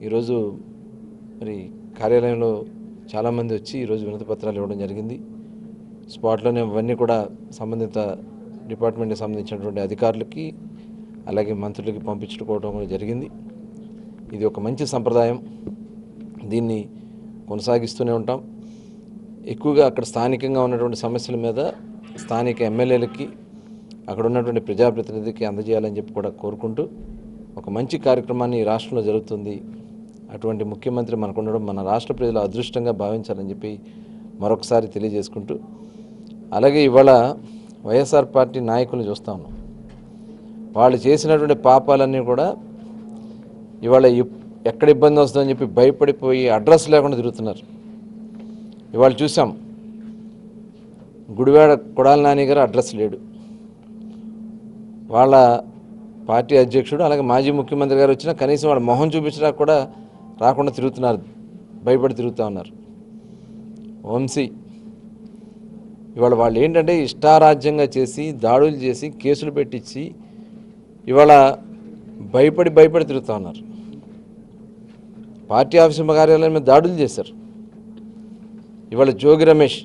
ఈరోజు మరి కార్యాలయంలో చాలామంది వచ్చి ఈరోజు వినతి పత్రాలు ఇవ్వడం జరిగింది. స్పాట్లోనే అవన్నీ కూడా సంబంధిత డిపార్ట్మెంట్కి సంబంధించినటువంటి అధికారులకి అలాగే మంత్రులకి పంపించుకోవడం కూడా జరిగింది. ఇది ఒక మంచి సంప్రదాయం, దీన్ని కొనసాగిస్తూనే ఉంటాం. ఎక్కువగా అక్కడ స్థానికంగా ఉన్నటువంటి సమస్యల మీద స్థానిక ఎమ్మెల్యేలకి అక్కడ ఉన్నటువంటి ప్రజాప్రతినిధికి అందజేయాలని చెప్పి కూడా కోరుకుంటూ ఒక మంచి కార్యక్రమాన్ని ఈ రాష్ట్రంలో జరుగుతుంది. అటువంటి ముఖ్యమంత్రి మనకు ఉండడం మన రాష్ట్ర ప్రజలు అదృష్టంగా భావించాలని చెప్పి మరొకసారి తెలియజేసుకుంటూ, అలాగే ఇవాళ వైఎస్ఆర్ పార్టీ నాయకులను చూస్తూ ఉన్నాం. వాళ్ళు చేసినటువంటి పాపాలన్నీ కూడా ఇవాళ ఎక్కడ ఇబ్బంది వస్తుందని చెప్పి భయపడిపోయి అడ్రస్ లేకుండా తిరుగుతున్నారు. ఇవాళ చూసాం, గుడివాడ కొడాల నాని గారు అడ్రస్ లేడు. వాళ్ళ పార్టీ అధ్యక్షుడు అలాగే మాజీ ముఖ్యమంత్రి గారు వచ్చినా కనీసం వాళ్ళ మొహం చూపించడానికి కూడా రాకుండా తిరుగుతున్నారు, భయపడి తిరుగుతూ ఉన్నారు. వంశీ ఇవాళ వాళ్ళు ఏంటంటే ఇష్టారాజ్యంగా చేసి దాడులు చేసి కేసులు పెట్టించి ఇవాళ భయపడి తిరుగుతూ ఉన్నారు. పార్టీ ఆఫీసు కార్యాలయం మీద దాడులు చేశారు. ఇవాళ జోగి రమేష్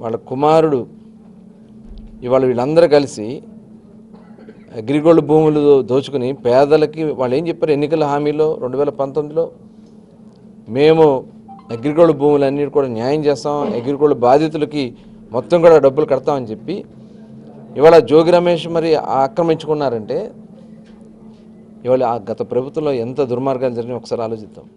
వాళ్ళ కుమారుడు ఇవాళ వీళ్ళందరూ కలిసి అగ్రిగోల్డ్ భూములు దోచుకుని పేదలకి వాళ్ళు ఏం చెప్పారు, ఎన్నికల హామీలో 2019లో మేము అగ్రిగోల్డ్ భూములన్నీ కూడా న్యాయం చేస్తాం, అగ్రిగోల్డ్ బాధితులకి మొత్తం కూడా డబ్బులు కడతామని చెప్పి ఇవాళ జోగి రమేష్ మరి ఆక్రమించుకున్నారంటే ఇవాళ ఆ గత ప్రభుత్వంలో ఎంత దుర్మార్గాలు జరిగినాయి ఒకసారి ఆలోచిద్దాం.